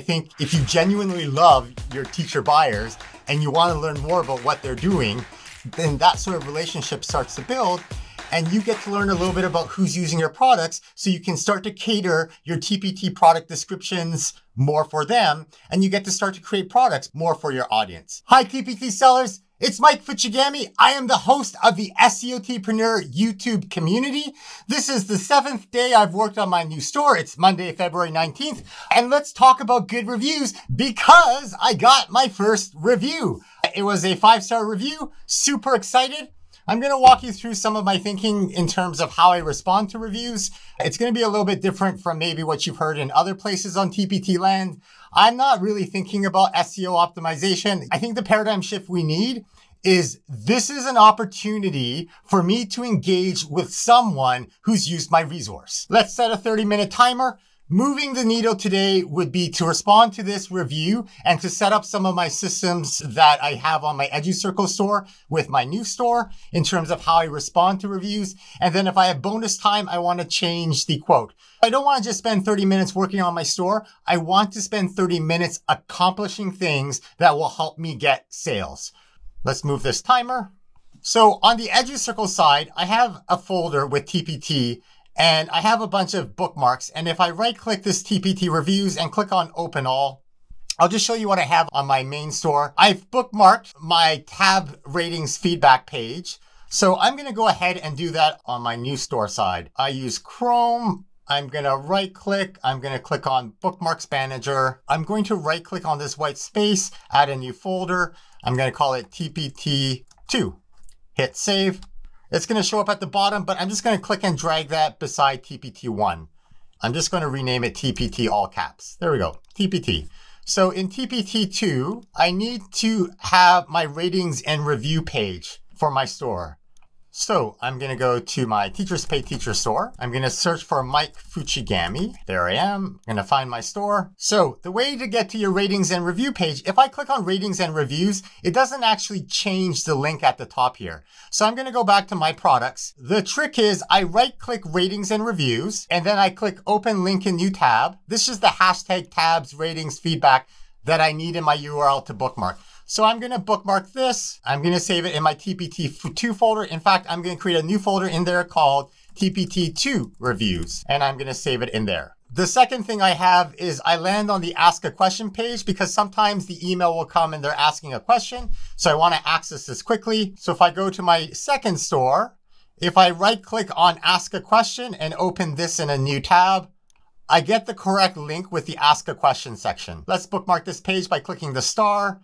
think if you genuinely love your teacher buyers and you want to learn more about what they're doing, then that sort of relationship starts to build. And you get to learn a little bit about who's using your products so you can start to cater your TPT product descriptions more for them. And you get to start to create products more for your audience. Hi, TPT sellers. It's Mike Fuchigami. I am the host of the SEOTpreneur YouTube community. This is the 7th day I've worked on my new store. It's Monday, February 19th. And let's talk about good reviews because I got my first review. It was a 5-star review. Super excited. I'm going to walk you through some of my thinking in terms of how I respond to reviews. It's going to be a little bit different from maybe what you've heard in other places on TPT land. I'm not really thinking about SEO optimization. I think the paradigm shift we need is this is an opportunity for me to engage with someone who's used my resource. Let's set a 30-minute timer. Moving the needle today would be to respond to this review and to set up some of my systems that I have on my EduCircle store with my new store in terms of how I respond to reviews. And then if I have bonus time, I want to change the quote. I don't want to just spend 30 minutes working on my store. I want to spend 30 minutes accomplishing things that will help me get sales. Let's move this timer. So on the EduCircle side, I have a folder with TPT and I have a bunch of bookmarks. And if I right click this TPT reviews and click on open all, I'll just show you what I have on my main store. I've bookmarked my tab ratings feedback page. So I'm going to go ahead and do that on my new store side. I use Chrome. I'm going to right click. I'm going to click on Bookmarks Manager. I'm going to right click on this white space, add a new folder. I'm going to call it TPT2. Hit save. It's going to show up at the bottom, but I'm just going to click and drag that beside TPT1. I'm just going to rename it TPT all caps. There we go, TPT. So in TPT2, I need to have my ratings and review page for my store. So I'm going to go to my Teachers Pay Teacher store. I'm going to search for Mike Fuchigami. There I am. I'm going to find my store. So the way to get to your ratings and review page, if I click on ratings and reviews, it doesn't actually change the link at the top here. So I'm going to go back to my products. The trick is I right click ratings and reviews, and then I click open link in new tab. This is the hashtag tabs ratings feedback that I need in my URL to bookmark. So I'm going to bookmark this. I'm going to save it in my TPT2 folder. In fact, I'm going to create a new folder in there called TPT2 reviews, and I'm going to save it in there. The second thing I have is I land on the ask a question page because sometimes the email will come and they're asking a question. So I want to access this quickly. So if I go to my second store, if I right click on ask a question and open this in a new tab, I get the correct link with the ask a question section. Let's bookmark this page by clicking the star.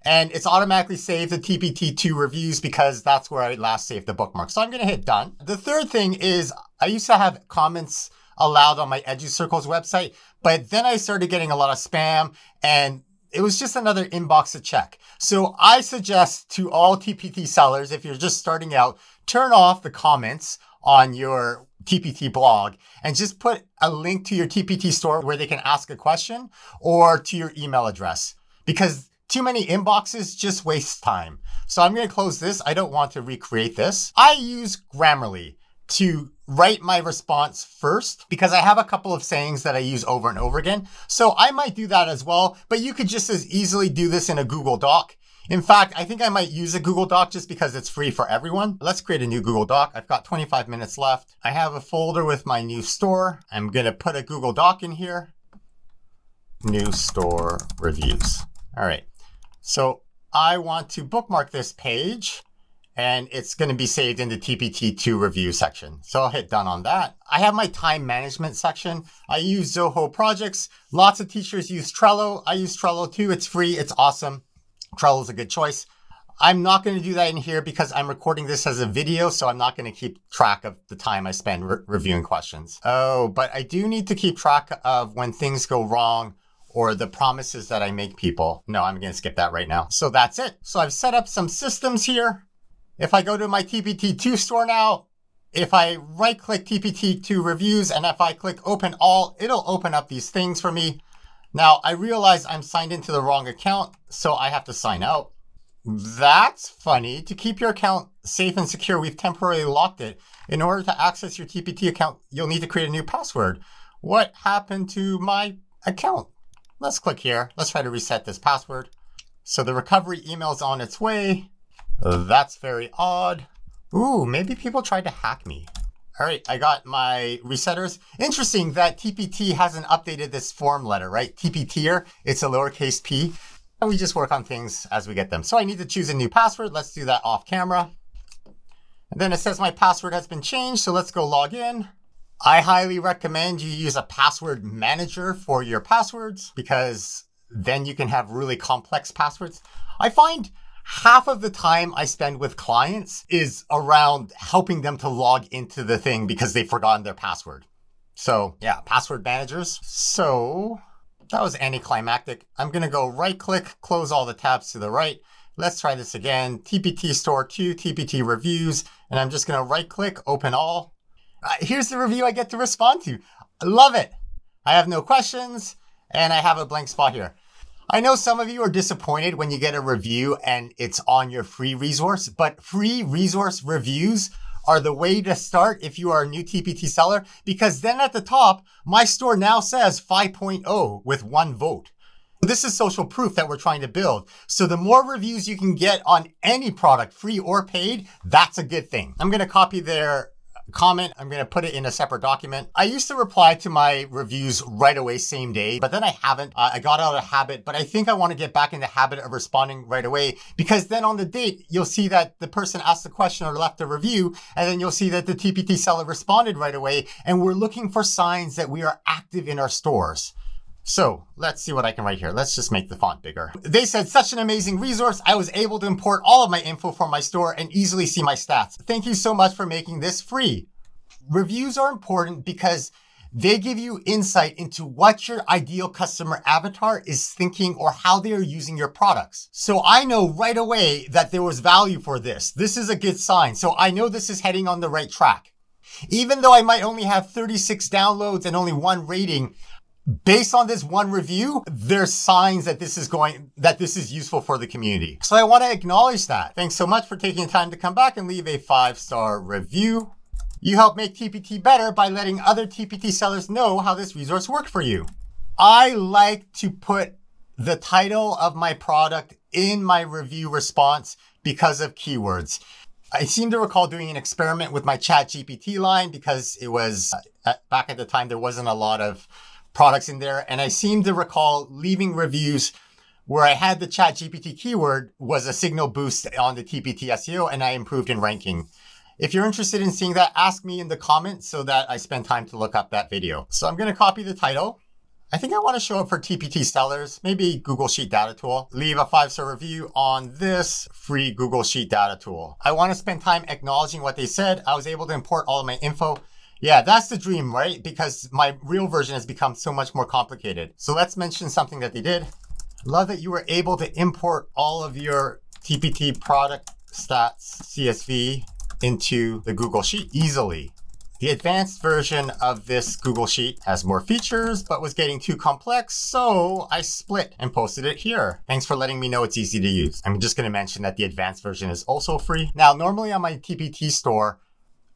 And it's automatically saved to TPT2 reviews because that's where I last saved the bookmark. So I'm going to hit done. The third thing is I used to have comments allowed on my EduCircle's website, but then I started getting a lot of spam and it was just another inbox to check. So I suggest to all TPT sellers, if you're just starting out, turn off the comments on your TPT blog and just put a link to your TPT store where they can ask a question or to your email address because too many inboxes just waste time. So I'm going to close this. I don't want to recreate this. I use Grammarly to write my response first because I have a couple of sayings that I use over and over again. So I might do that as well, but you could just as easily do this in a Google Doc. In fact, I think I might use a Google Doc just because it's free for everyone. Let's create a new Google Doc. I've got 25 minutes left. I have a folder with my new store. I'm going to put a Google Doc in here. New store reviews. All right. So I want to bookmark this page and it's going to be saved in the TPT2 review section. So I'll hit done on that. I have my time management section. I use Zoho projects. Lots of teachers use Trello. I use Trello too. It's free. It's awesome. Trello is a good choice. I'm not going to do that in here because I'm recording this as a video, so I'm not going to keep track of the time I spend reviewing questions. Oh, but I do need to keep track of when things go wrong or the promises that I make people. No, I'm going to skip that right now. So that's it. So I've set up some systems here. If I go to my TPT2 store now, if I right click TPT2 reviews and if I click open all, it'll open up these things for me. Now I realize I'm signed into the wrong account, so I have to sign out. That's funny. To keep your account safe and secure, we've temporarily locked it. In order to access your TPT account, you'll need to create a new password. What happened to my account? let's click here. Let's try to reset this password. So the recovery email is on its way. That's very odd. Ooh, maybe people tried to hack me. All right, I got my resetters. Interesting that TPT hasn't updated this form letter, right? TPT, it's a lowercase p. And we just work on things as we get them. So I need to choose a new password. Let's do that off camera. And then it says my password has been changed. So let's go log in. I highly recommend you use a password manager for your passwords because then you can have really complex passwords. I find half of the time I spend with clients is around helping them to log into the thing because they've forgotten their password. So yeah, password managers. So that was anticlimactic. I'm going to go right click, close all the tabs to the right. Let's try this again. TPT Store 2, TPT Reviews, and I'm just going to right click, open all. Here's the review I get to respond to. I love it. I have no questions and I have a blank spot here. I know some of you are disappointed when you get a review and it's on your free resource, but free resource reviews are the way to start if you are a new TPT seller, because then at the top, my store now says 5.0 with 1 vote. This is social proof that we're trying to build. So the more reviews you can get on any product, free or paid, that's a good thing. I'm going to copy their comment. I'm going to put it in a separate document. I used to reply to my reviews right away, same day, but then I haven't. I got out of habit, but I think I want to get back in the habit of responding right away, because then on the date, you'll see that the person asked a question or left a review, and then you'll see that the TPT seller responded right away, and we're looking for signs that we are active in our stores. So let's see what I can write here. Let's just make the font bigger. They said, such an amazing resource. I was able to import all of my info from my store and easily see my stats. Thank you so much for making this free. Reviews are important because they give you insight into what your ideal customer avatar is thinking or how they are using your products. So I know right away that there was value for this. This is a good sign. So I know this is heading on the right track. Even though I might only have 36 downloads and only 1 rating, based on this 1 review, there's signs that this is useful for the community. So I want to acknowledge that. Thanks so much for taking the time to come back and leave a 5-star review. You help make TPT better by letting other TPT sellers know how this resource worked for you. I like to put the title of my product in my review response because of keywords. I seem to recall doing an experiment with my ChatGPT line because it was, back at the time, there wasn't a lot of products in there. And I seem to recall leaving reviews where I had the ChatGPT keyword was a signal boost on the TPT SEO, and I improved in ranking. If you're interested in seeing that, ask me in the comments so that I spend time to look up that video. So I'm going to copy the title. I think I want to show it for TPT sellers, maybe Google Sheet Data Tool. Leave a 5-star review on this free Google Sheet Data Tool. I want to spend time acknowledging what they said. I was able to import all of my info. Yeah, that's the dream, right? Because my real version has become so much more complicated. So let's mention something that they did. Love that you were able to import all of your TPT product stats CSV into the Google Sheet easily. The advanced version of this Google Sheet has more features, but was getting too complex, so I split and posted it here. Thanks for letting me know it's easy to use. I'm just going to mention that the advanced version is also free. Now, normally on my TPT store,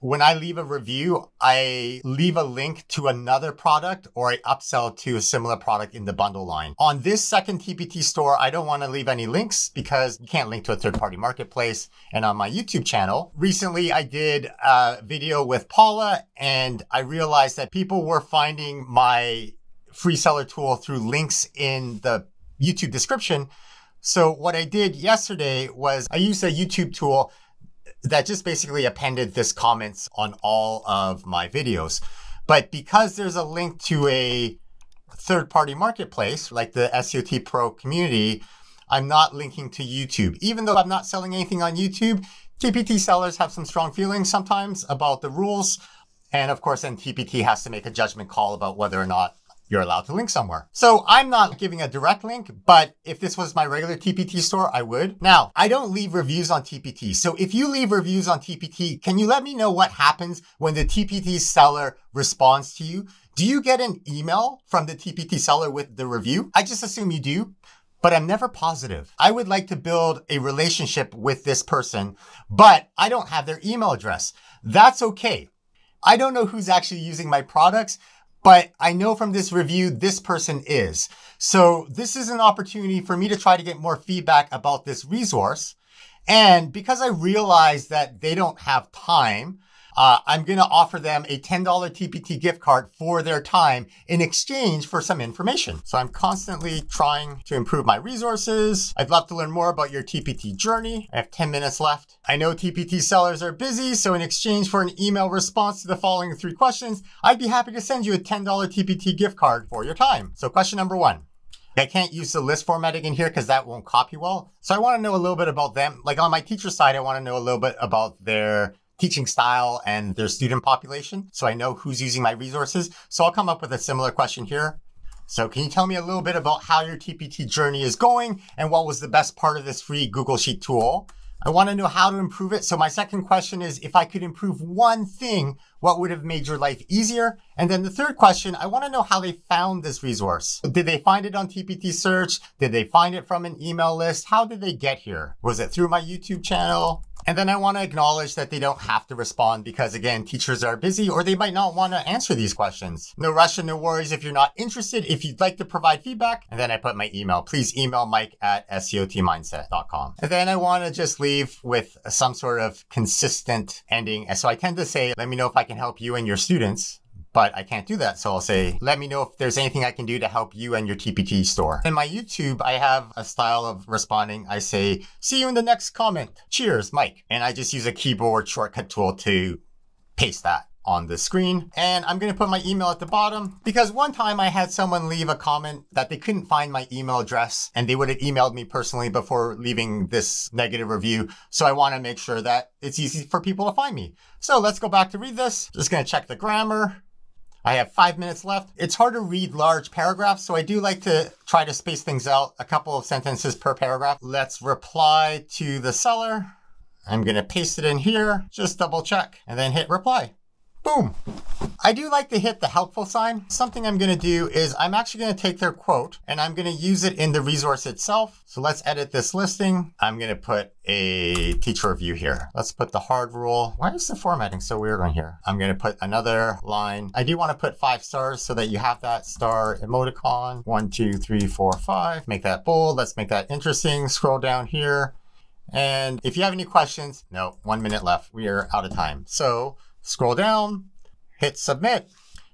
when I leave a review, I leave a link to another product or I upsell to a similar product in the bundle line. On this second TPT store, I don't want to leave any links because you can't link to a third-party marketplace. And on my YouTube channel, recently I did a video with Paula and I realized that people were finding my free seller tool through links in the YouTube description. So what I did yesterday was I used a YouTube tool that just basically appended this comments on all of my videos. But because there's a link to a third-party marketplace, like the SEOT Pro community, I'm not linking to YouTube. Even though I'm not selling anything on YouTube, TPT sellers have some strong feelings sometimes about the rules. And of course, then TPT has to make a judgment call about whether or not you're allowed to link somewhere. So I'm not giving a direct link, but if this was my regular TPT store, I would. Now, I don't leave reviews on TPT. So if you leave reviews on TPT, can you let me know what happens when the TPT seller responds to you? Do you get an email from the TPT seller with the review? I just assume you do, but I'm never positive. I would like to build a relationship with this person, but I don't have their email address. That's okay. I don't know who's actually using my products, but I know from this review, this person is. So this is an opportunity for me to try to get more feedback about this resource. And because I realize that they don't have time, I'm going to offer them a $10 TPT gift card for their time in exchange for some information. So I'm constantly trying to improve my resources. I'd love to learn more about your TPT journey. I have 10 minutes left. I know TPT sellers are busy, so in exchange for an email response to the following 3 questions, I'd be happy to send you a $10 TPT gift card for your time. So question number 1. I can't use the list formatting in here because that won't copy well. So I want to know a little bit about them. Like on my teacher side, I want to know a little bit about their teaching style and their student population, so I know who's using my resources. So I'll come up with a similar question here. So can you tell me a little bit about how your TPT journey is going and what was the best part of this free Google Sheet tool? I want to know how to improve it. So my second question is, if I could improve one thing, what would have made your life easier? And then the third question, I want to know how they found this resource. Did they find it on TPT search? Did they find it from an email list? How did they get here? Was it through my YouTube channel? And then I want to acknowledge that they don't have to respond because, again, teachers are busy or they might not want to answer these questions. No rush and no worries if you're not interested. If you'd like to provide feedback, and then I put my email. Please email mike@SEOTmindset.com. And then I want to just leave with some sort of consistent ending. And so I tend to say, let me know if I can help you and your students. But I can't do that. So I'll say, let me know if there's anything I can do to help you and your TPT store. In my YouTube, I have a style of responding. I say, see you in the next comment. Cheers, Mike. And I just use a keyboard shortcut tool to paste that on the screen. And I'm going to put my email at the bottom because one time I had someone leave a comment that they couldn't find my email address and they would have emailed me personally before leaving this negative review. So I want to make sure that it's easy for people to find me. So let's go back to read this. Just going to check the grammar. I have 5 minutes left. It's hard to read large paragraphs, so I do like to try to space things out, a couple of sentences per paragraph. Let's reply to the seller. I'm going to paste it in here, just double check, and then hit reply. Boom. I do like to hit the helpful sign. Something I'm going to do is I'm actually going to take their quote and I'm going to use it in the resource itself. So let's edit this listing. I'm going to put a teacher review here. Let's put the hard rule. Why is the formatting so weird on here? I'm going to put another line. I do want to put 5 stars so that you have that star emoticon. 1, 2, 3, 4, 5. Make that bold. Let's make that interesting. Scroll down here. And if you have any questions, no, 1 minute left. We are out of time. So scroll down, hit submit.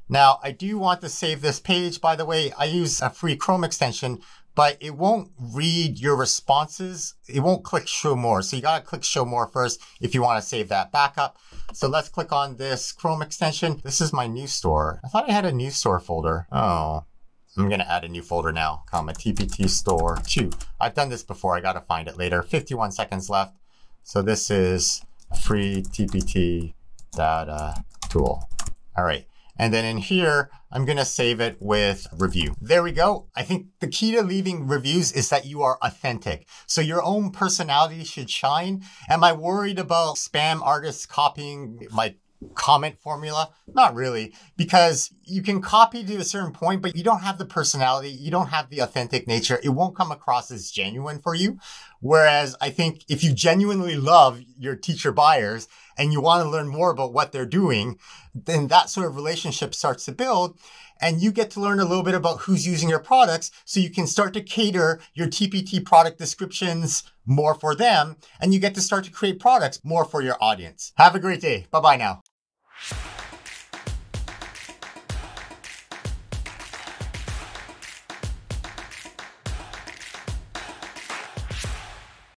Now I do want to save this page. By the way, I use a free Chrome extension, but it won't read your responses. It won't click show more. So you got to click show more first if you want to save that backup. So let's click on this Chrome extension. This is my news store. I thought I had a news store folder. Oh, I'm going to add a new folder now, comma TPT store 2. I've done this before. I got to find it later. 51 seconds left. So this is a free TPT data tool. All right. And then in here, I'm going to save it with review. There we go. I think the key to leaving reviews is that you are authentic. So your own personality should shine. Am I worried about spam artists copying my comment formula? Not really, because you can copy to a certain point, but you don't have the personality. You don't have the authentic nature. It won't come across as genuine for you. Whereas I think if you genuinely love your teacher buyers and you want to learn more about what they're doing, then that sort of relationship starts to build and you get to learn a little bit about who's using your products so you can start to cater your TPT product descriptions more for them and you get to start to create products more for your audience. Have a great day. Bye-bye now.